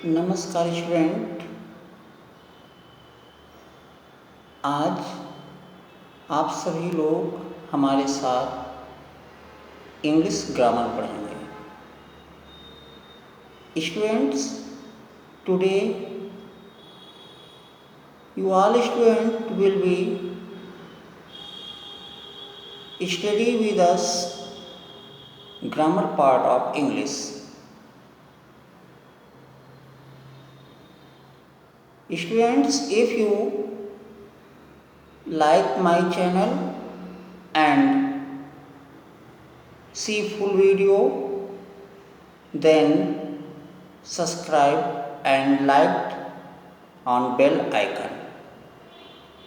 नमस्कार स्टूडेंट। आज आप सभी लोग हमारे साथ इंग्लिश ग्रामर पढ़ेंगे। Students, today you all student will be study with us grammar part of English. Students, if you like my channel and see full video, then subscribe and like on bell icon.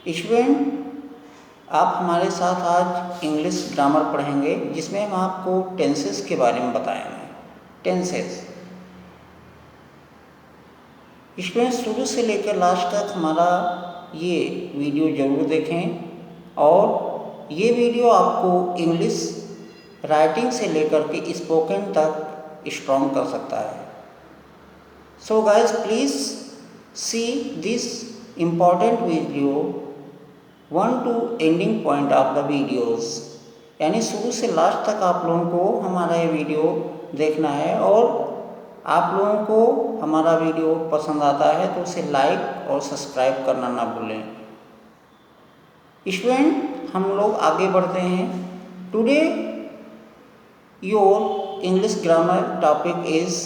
Student, आप हमारे साथ आज English grammar पढ़ेंगे जिसमें हम आपको tenses के बारे में बताएंगे। टेंसेस स्टूडेंट्स, शुरू से लेकर लास्ट तक हमारा ये वीडियो ज़रूर देखें और ये वीडियो आपको इंग्लिश राइटिंग से लेकर के स्पोकन तक स्ट्रॉन्ग कर सकता है। So guys, please see this important video 1 to ending point of the videos, यानी शुरू से लास्ट तक आप लोगों को हमारा ये वीडियो देखना है और आप लोगों को हमारा वीडियो पसंद आता है तो उसे लाइक और सब्सक्राइब करना ना भूलें। स्टूडेंट, हम लोग आगे बढ़ते हैं। Today your English grammar topic is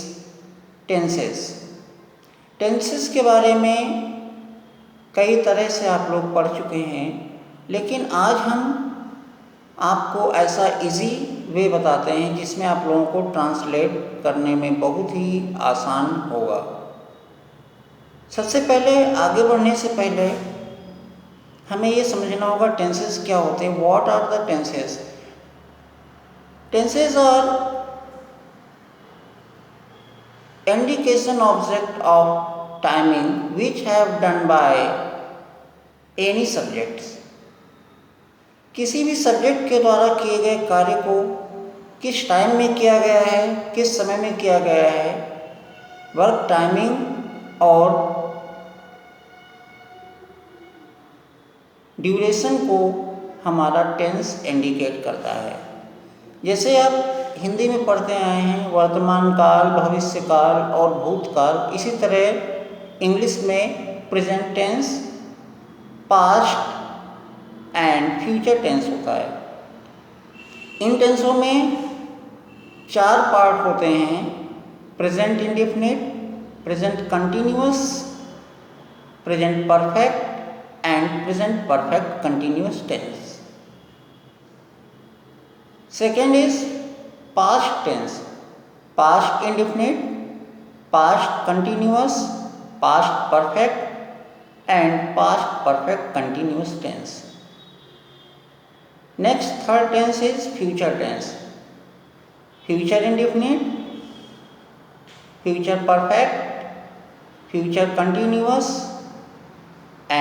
tenses. Tenses के बारे में कई तरह से आप लोग पढ़ चुके हैं, लेकिन आज हम आपको ऐसा इजी वे बताते हैं जिसमें आप लोगों को ट्रांसलेट करने में बहुत ही आसान होगा। सबसे पहले आगे बढ़ने से पहले हमें ये समझना होगा टेंसेस क्या होते हैं। What are the tenses? Tenses are indication object of timing which have done by any subjects। किसी भी सब्जेक्ट के द्वारा किए गए कार्य को किस टाइम में किया गया है, किस समय में किया गया है, वर्क टाइमिंग और ड्यूरेशन को हमारा टेंस इंडिकेट करता है। जैसे आप हिंदी में पढ़ते आए हैं वर्तमान काल, भविष्य काल और भूतकाल, इसी तरह इंग्लिश में present tense, past and future tense होता है। इन टेंसों में 4 पार्ट होते हैं: present indefinite, present continuous, present perfect and present perfect continuous tense. Second is past tense, past indefinite, past continuous, past perfect and past perfect continuous tense. Next, third tense is future tense, future indefinite, future perfect, future continuous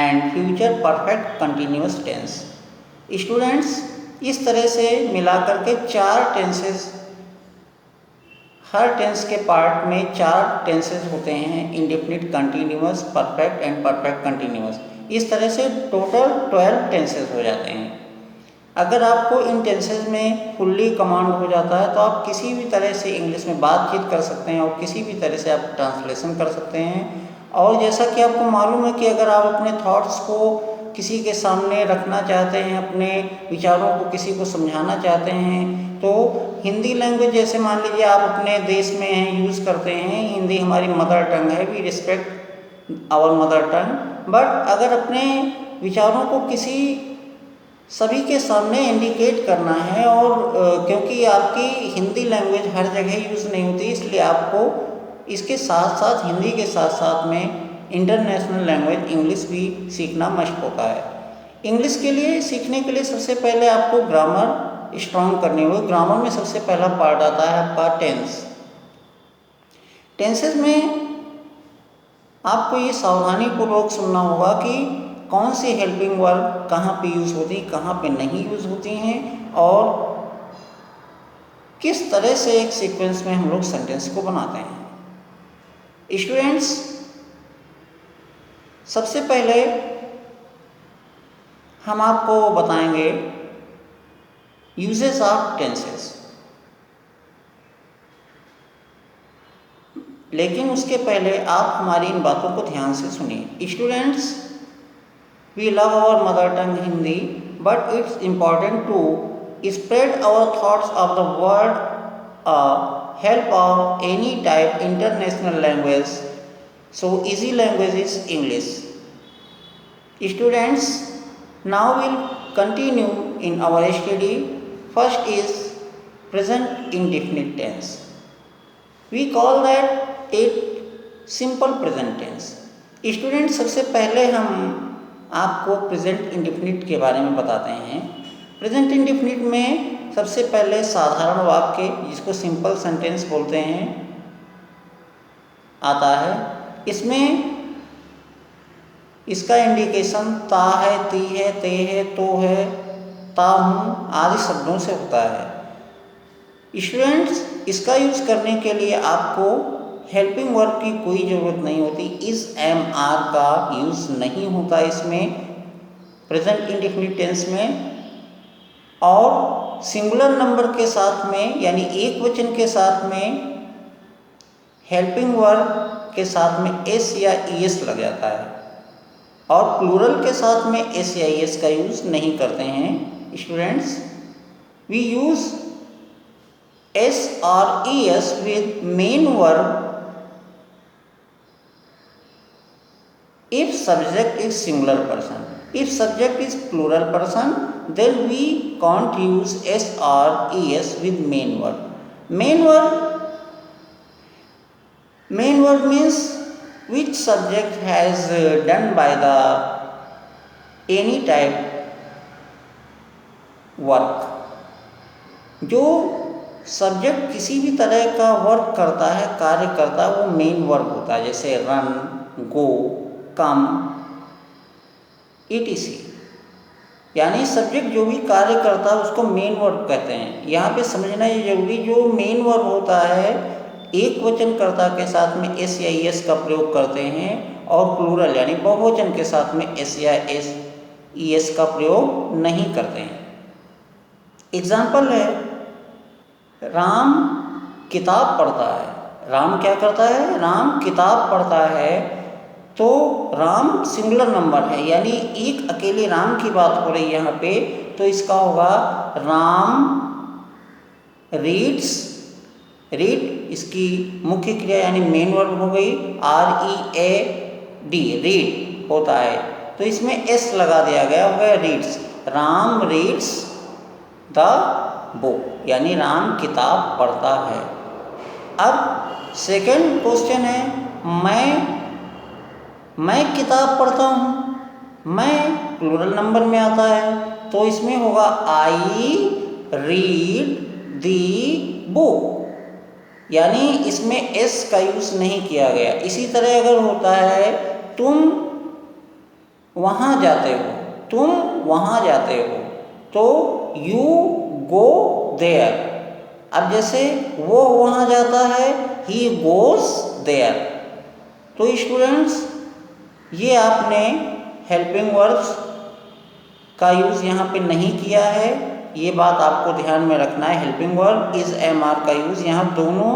and future perfect continuous tense. Students, इस तरह से मिलाकर के 4 tenses, हर tense के part में 4 tenses होते हैं: indefinite, continuous, perfect and perfect continuous. इस तरह से टोटल 12 टेंसेस हो जाते हैं। अगर आपको इन टेंसेस में फुल्ली कमांड हो जाता है तो आप किसी भी तरह से इंग्लिश में बातचीत कर सकते हैं और किसी भी तरह से आप ट्रांसलेशन कर सकते हैं। और जैसा कि आपको मालूम है कि अगर आप अपने थॉट्स को किसी के सामने रखना चाहते हैं, अपने विचारों को किसी को समझाना चाहते हैं, तो हिंदी लैंग्वेज जैसे मान लीजिए आप अपने देश में हैं, यूज़ करते हैं, हिंदी हमारी मदर टंग है, we respect our mother tongue, but अगर अपने विचारों को किसी सभी के सामने इंडिकेट करना है और क्योंकि आपकी हिंदी लैंग्वेज हर जगह यूज़ नहीं होती, इसलिए आपको इसके साथ साथ हिंदी के साथ साथ में इंटरनेशनल लैंग्वेज इंग्लिश भी सीखना मस्ट होता है। इंग्लिश के लिए सीखने के लिए सबसे पहले आपको ग्रामर स्ट्रॉन्ग करनी होगी। ग्रामर में सबसे पहला पार्ट आता है आपका टेंस। टेंसेस में आपको ये सावधानीपूर्वक सुनना होगा कि कौन सी हेल्पिंग वर्ब कहाँ पे यूज़ होती, कहाँ पे नहीं यूज़ होती हैं और किस तरह से एक सीक्वेंस में हम लोग सेंटेंस को बनाते हैं। स्टूडेंट्स, सबसे पहले हम आपको बताएंगे यूजेस ऑफ टेंसेस। लेकिन उसके पहले आप हमारी इन बातों को ध्यान से सुनिए। Students, we love our mother tongue Hindi, but it's important to spread our thoughts of the world help of any type international language. So easy language is English. Students, now we'll continue in our study. First is present indefinite tense. We call that it simple present tense. Students, सबसे पहले हम आपको present indefinite के बारे में बताते हैं। Present indefinite में सबसे पहले साधारण वाक्य, जिसको सिंपल सेंटेंस बोलते हैं, आता है। इसमें इसका इंडिकेशन ता है, ती है, ते है, तो है, ता हूँ आदि शब्दों से होता है। स्टूडेंट्स, इसका यूज़ करने के लिए आपको हेल्पिंग वर्ब की कोई ज़रूरत नहीं होती। इस एम आर का यूज़ नहीं होता इसमें प्रेजेंट इंडेफिनिट टेंस में। और सिंगुलर नंबर के साथ में, यानी एक वचन के साथ में, हेल्पिंग वर्ब के साथ में एस या ई एस लग जाता है, और प्लूरल के साथ में एस या ई एस का यूज़ नहीं करते हैं। स्टूडेंट्स, वी यूज़ एस और E S with main verb if subject is singular person. If subject is plural person, then we can't use s or es with main verb. Main verb means which subject has done by the any type work. जो subject किसी भी तरह का work करता है, कार्य करता है, वो मेन वर्ब होता है। जैसे रन, गो, कम, etc. यानी सब्जेक्ट जो भी कार्य करता है उसको मेन वर्ब कहते हैं। यहाँ पे समझना ये जरूरी, जो मेन वर्ब होता है एक वचनकर्ता के साथ में एस या एस का प्रयोग करते हैं, और प्लूरल यानी बहुवचन के साथ में एस या एस का प्रयोग नहीं करते हैं। एग्जाम्पल है, राम किताब पढ़ता है। राम क्या करता है? राम किताब पढ़ता है। तो राम सिंगुलर नंबर है, यानी एक अकेले राम की बात हो रही है यहाँ पे, तो इसका होगा राम रीड्स। रीड इसकी मुख्य क्रिया यानी मेन वर्ब हो गई, READ, रीड होता है, तो इसमें एस लगा दिया गया, हो गया reads. Ram reads the book, यानी राम किताब पढ़ता है। अब सेकंड क्वेश्चन है, मैं किताब पढ़ता हूँ। मैं प्लूरल नंबर में आता है, तो इसमें होगा आई रीड दी बुक, यानी इसमें एस का यूज़ नहीं किया गया। इसी तरह अगर होता है, तुम वहाँ जाते हो, तुम वहाँ जाते हो, तो यू गो देयर। अब जैसे वो वहाँ जाता है, ही गोज देयर। तो स्टूडेंट्स, ये आपने हेल्पिंग वर्ब्स का यूज़ यहाँ पे नहीं किया है, ये बात आपको ध्यान में रखना है। Helping verb is am are का यूज़ यहाँ दोनों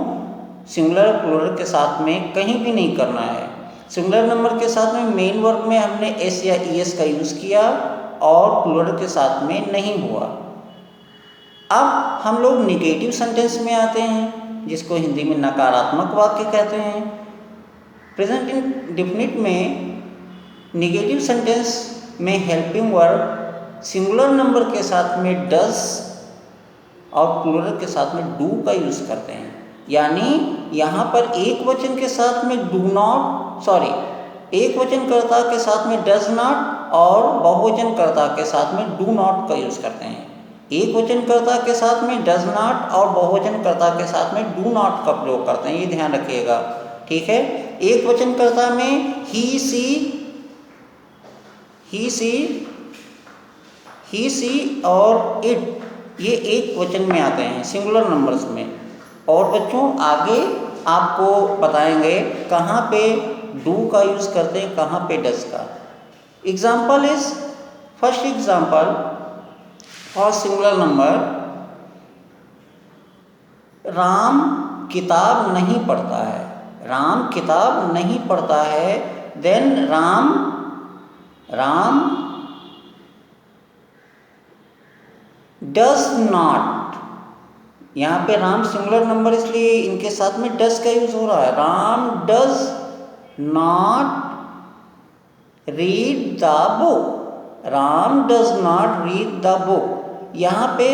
सिंगुलर प्लूरल के साथ में कहीं भी नहीं करना है। सिंगुलर नंबर के साथ में मेन वर्ब में हमने एस या ई एस का यूज़ किया, और प्लूरल के साथ में नहीं हुआ। अब हम लोग निगेटिव सेंटेंस में आते हैं, जिसको हिंदी में नकारात्मक वाक्य कहते हैं। प्रेजेंट इंडेफिनिट में निगेटिव सेंटेंस में हेल्पिंग वर्ब सिंगुलर नंबर के साथ में डज और प्लूरल के साथ में डू का यूज़ करते हैं। यानी यहाँ पर एक वचन के साथ में एक वचनकर्ता के साथ में डज नॉट और बहुवचनकर्ता के साथ में डू नॉट का यूज़ करते हैं। एक वचनकर्ता के साथ में डज नॉट और बहुवचनकर्ता के साथ में डू नॉट का प्रयोग करते हैं, ये ध्यान रखिएगा, ठीक है। एक वचनकर्ता में ही सी और इट, ये एक वचन में आते हैं सिंगुलर नंबर्स में। और बच्चों, आगे आपको बताएंगे कहाँ पे डू का यूज़ करते हैं, कहाँ पे डज का। Example is first example for singular number, Ram किताब नहीं पढ़ता है। राम किताब नहीं पढ़ता है, देन राम डज नॉट। यहाँ पे राम सिंगुलर नंबर इसलिए इनके साथ में डज का यूज हो रहा है। Ram does not read the book. Ram does not read the book. यहाँ पे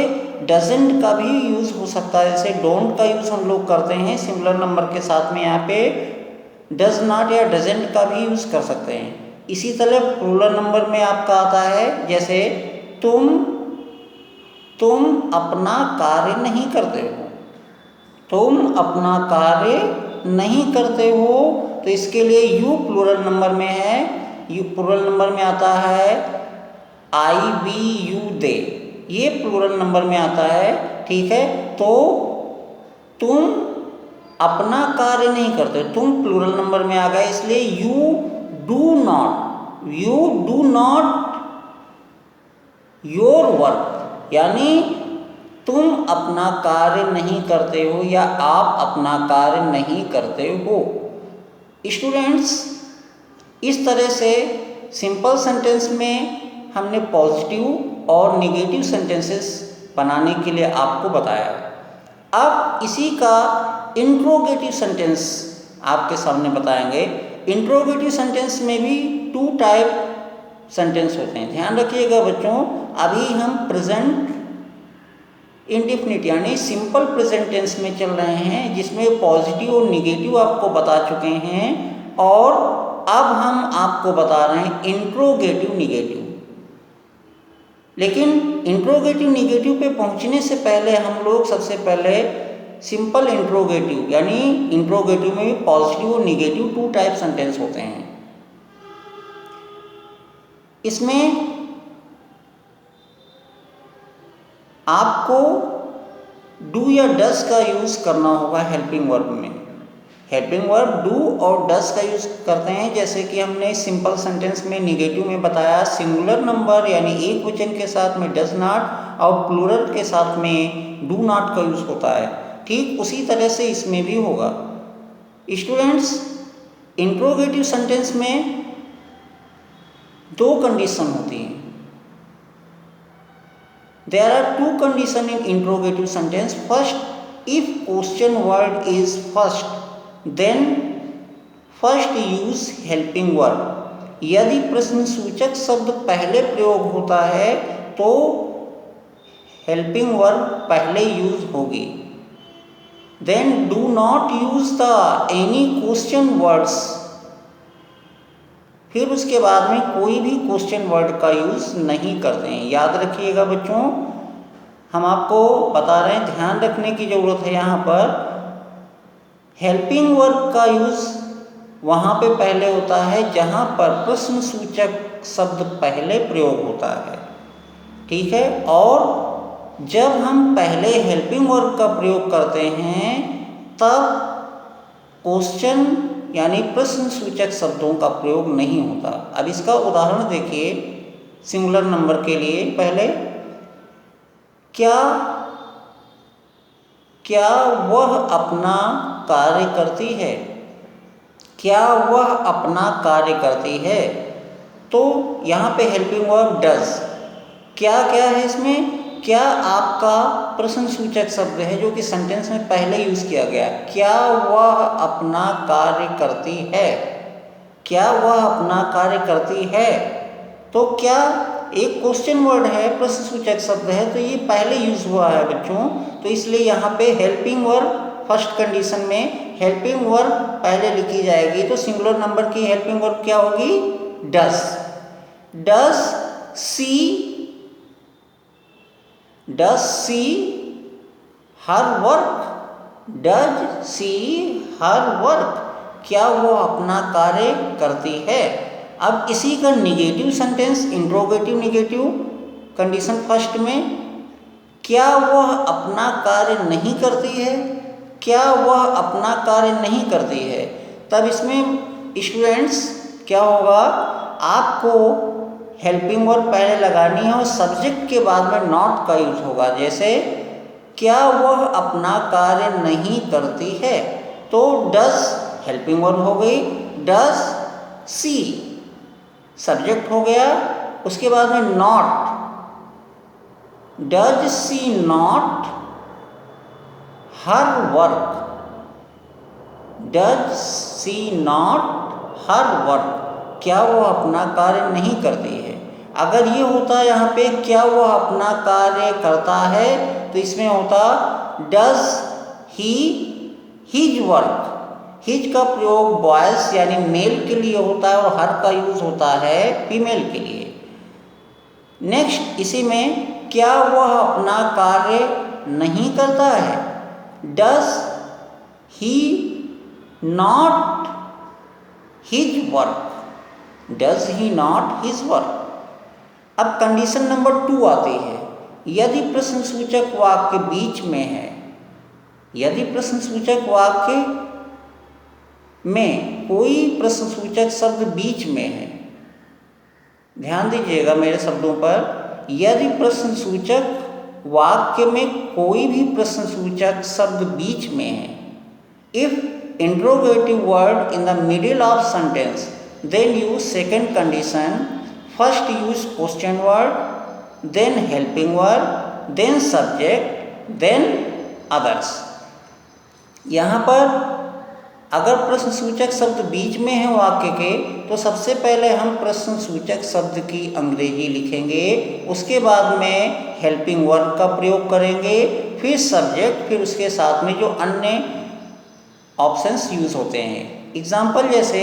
डजेंट का भी यूज हो सकता है, जैसे डोंट का यूज हम लोग करते हैं सिंगुलर नंबर के साथ में, यहाँ पे डज नॉट या डजेंट का भी यूज कर सकते हैं। इसी तरह प्लूरल नंबर में आपका आता है, जैसे तुम अपना कार्य नहीं करते हो। तुम अपना कार्य नहीं करते हो, तो इसके लिए यू प्लूरल नंबर में है। यू प्लूरल नंबर में आता है आई वी यू दे, ये प्लूरल नंबर में आता है। ठीक है, तो तुम अपना कार्य नहीं करते, तुम प्लूरल नंबर में आ गए, इसलिए you do not your work, यानी तुम अपना कार्य नहीं करते हो या आप अपना कार्य नहीं करते हो। स्टूडेंट्स, इस तरह से सिंपल सेंटेंस में हमने पॉजिटिव और नेगेटिव सेंटेंसेस बनाने के लिए आपको बताया। अब इसी का इंट्रोगेटिव सेंटेंस आपके सामने बताएंगे। इंट्रोगेटिव सेंटेंस में भी टू टाइप सेंटेंस होते हैं, ध्यान रखिएगा बच्चों। अभी हम प्रेजेंट इंडेफिनिट यानी सिंपल प्रेजेंट टेंस में चल रहे हैं, जिसमें पॉजिटिव और निगेटिव आपको बता चुके हैं, और अब हम आपको बता रहे हैं इंट्रोगेटिव निगेटिव। लेकिन इंट्रोगेटिव निगेटिव पे पहुंचने से पहले हम लोग सबसे पहले सिंपल इंट्रोगेटिव, यानी इंट्रोगेटिव में भी पॉजिटिव और निगेटिव टू टाइप सेंटेंस होते हैं। इसमें आपको डू या डस का यूज करना होगा हेल्पिंग वर्ब में। हेल्पिंग वर्ब डू और डस का यूज करते हैं, जैसे कि हमने सिंपल सेंटेंस में निगेटिव में बताया, सिंगुलर नंबर यानी एक वचन के साथ में डज नॉट और प्लूरल के साथ में डू नॉट का यूज होता है। ठीक उसी तरह से इसमें भी होगा। स्टूडेंट्स, इंट्रोगेटिव सेंटेंस में दो कंडीशन होती हैं। There are two conditions in interrogative sentence. First, if question word is first, then first use helping verb. यदि प्रश्नसूचक शब्द पहले प्रयोग होता है तो helping verb पहले यूज होगी। Then do not use the any question words. फिर उसके बाद में कोई भी क्वेश्चन वर्ड का यूज़ नहीं करते हैं। याद रखिएगा बच्चों, हम आपको बता रहे हैं, ध्यान रखने की ज़रूरत है। यहाँ पर हेल्पिंग वर्ब का यूज़ वहाँ पे पहले होता है जहाँ पर प्रश्नसूचक शब्द पहले प्रयोग होता है। ठीक है, और जब हम पहले हेल्पिंग वर्ब का प्रयोग करते हैं तब क्वेश्चन यानी प्रश्नसूचक शब्दों का प्रयोग नहीं होता। अब इसका उदाहरण देखिए सिंगुलर नंबर के लिए। पहले क्या वह अपना कार्य करती है? क्या वह अपना कार्य करती है? तो यहाँ पे हेल्पिंग वर्ब डज। क्या है इसमें? क्या आपका प्रश्नसूचक शब्द है जो कि सेंटेंस में पहले यूज किया गया। क्या वह अपना कार्य करती है? क्या वह अपना कार्य करती है? तो क्या एक क्वेश्चन वर्ड है, प्रश्नसूचक शब्द है, तो ये पहले यूज हुआ है बच्चों। तो इसलिए यहाँ पे हेल्पिंग वर्ब फर्स्ट कंडीशन में हेल्पिंग वर्ब पहले लिखी जाएगी। तो सिंगुलर नंबर की हेल्पिंग वर्ब क्या होगी? डस। Does she her work? Does she her work? क्या वो अपना कार्य करती है? अब इसी का negative sentence, interrogative negative condition first में, क्या वह अपना कार्य नहीं करती है? क्या वह अपना कार्य नहीं करती है, तब इसमें स्टूडेंट्स क्या होगा, आपको हेल्पिंग वर्ब पहले लगानी है और सब्जेक्ट के बाद में नॉट का यूज होगा। जैसे क्या वह अपना कार्य नहीं करती है, तो डज हेल्पिंग वर्ब हो गई, डज सी सब्जेक्ट हो गया, उसके बाद में not, does she not her work, does she not her work, क्या वह अपना कार्य नहीं करती है। अगर ये होता यहाँ पे क्या वह अपना कार्य करता है, तो इसमें होता does he his work. His का प्रयोग बॉयज यानी मेल के लिए होता है और हर का यूज होता है फीमेल के लिए। नेक्स्ट इसी में क्या वह अपना कार्य नहीं करता है, does he not his work, does he not his work. अब कंडीशन नंबर 2 आती है, यदि प्रश्नसूचक वाक्य बीच में है, यदि प्रश्नसूचक वाक्य में कोई प्रश्नसूचक शब्द बीच में है, ध्यान दीजिएगा मेरे शब्दों पर, यदि प्रश्नसूचक वाक्य में कोई भी प्रश्नसूचक शब्द बीच में है, if interrogative word in the middle of sentence, then use second condition, first use question word, then helping word, then subject, then others. यहाँ पर अगर प्रश्नसूचक शब्द बीच में है वाक्य के, तो सबसे पहले हम प्रश्नसूचक शब्द की अंग्रेजी लिखेंगे, उसके बाद में हेल्पिंग वर्ब का प्रयोग करेंगे, फिर सब्जेक्ट, फिर उसके साथ में जो अन्य ऑप्शंस यूज होते हैं। एग्जाम्पल जैसे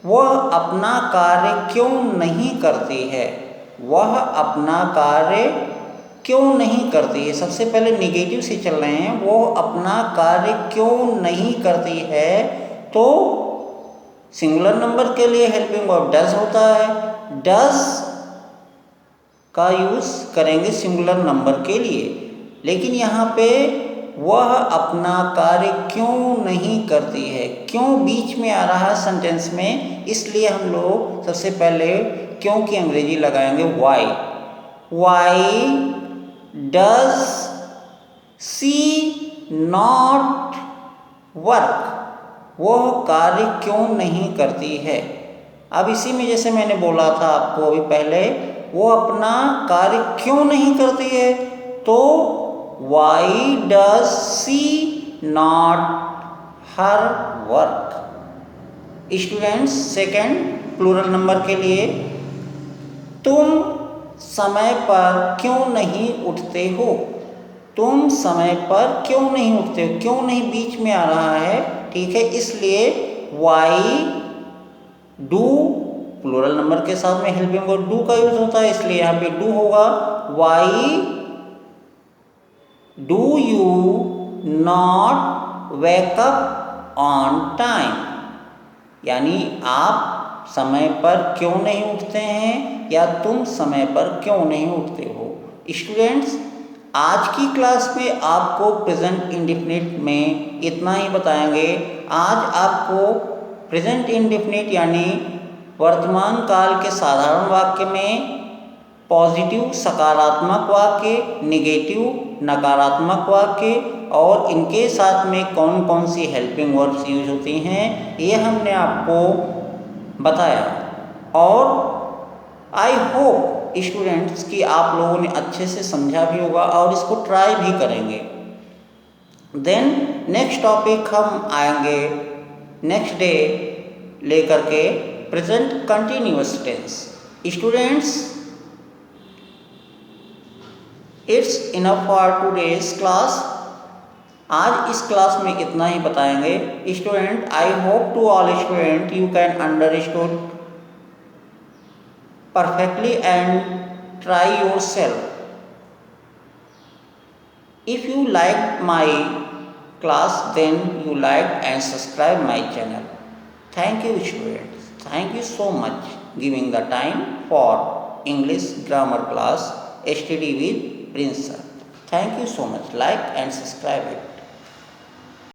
वह अपना कार्य क्यों नहीं करती है, वह अपना कार्य क्यों नहीं करती है, सबसे पहले निगेटिव से चल रहे हैं, वो अपना कार्य क्यों नहीं करती है, तो सिंगुलर नंबर के लिए हेल्पिंग वर्ब डज होता है, डज का यूज करेंगे सिंगुलर नंबर के लिए। लेकिन यहाँ पे वह अपना कार्य क्यों नहीं करती है, क्यों बीच में आ रहा है सेंटेंस में, इसलिए हम लोग सबसे पहले क्यों की अंग्रेजी लगाएंगे why. Why does she not work, वह कार्य क्यों नहीं करती है। अब इसी में जैसे मैंने बोला था आपको अभी पहले, वो अपना कार्य क्यों नहीं करती है, तो why does she not her work. Students second plural number के लिए, तुम समय पर क्यों नहीं उठते हो, तुम समय पर क्यों नहीं उठते हो, क्यों नहीं बीच में आ रहा है, ठीक है, इसलिए वाई डू प्लूरल नंबर के साथ में हेल्पिंग वर्ब डू का यूज होता है, इसलिए यहाँ पे डू होगा। Why do you not wake up on time, यानी आप समय पर क्यों नहीं उठते हैं या तुम समय पर क्यों नहीं उठते हो। स्टूडेंट्स आज की क्लास में आपको प्रेजेंट इंडेफिनिट में इतना ही बताएंगे। आज आपको प्रेजेंट इंडेफिनिट यानी वर्तमान काल के साधारण वाक्य में पॉजिटिव सकारात्मक वाक्य, नेगेटिव नकारात्मक वाक्य और इनके साथ में कौन कौन सी हेल्पिंग वर्ब्स यूज होती हैं, ये हमने आपको बताया। और आई होप स्टूडेंट्स कि आप लोगों ने अच्छे से समझा भी होगा और इसको ट्राई भी करेंगे। देन नेक्स्ट टॉपिक हम आएंगे नेक्स्ट डे लेकर के present continuous tense. Students it's enough for today's class. आज इस क्लास में इतना ही बताएंगे। Student I hope to all student you can understood perfectly and try yourself. If you liked my class, then you like and subscribe my channel. Thank you students. Thank you so much giving the time for English grammar class STD with Prince sir. Thank you so much. Like and subscribe it.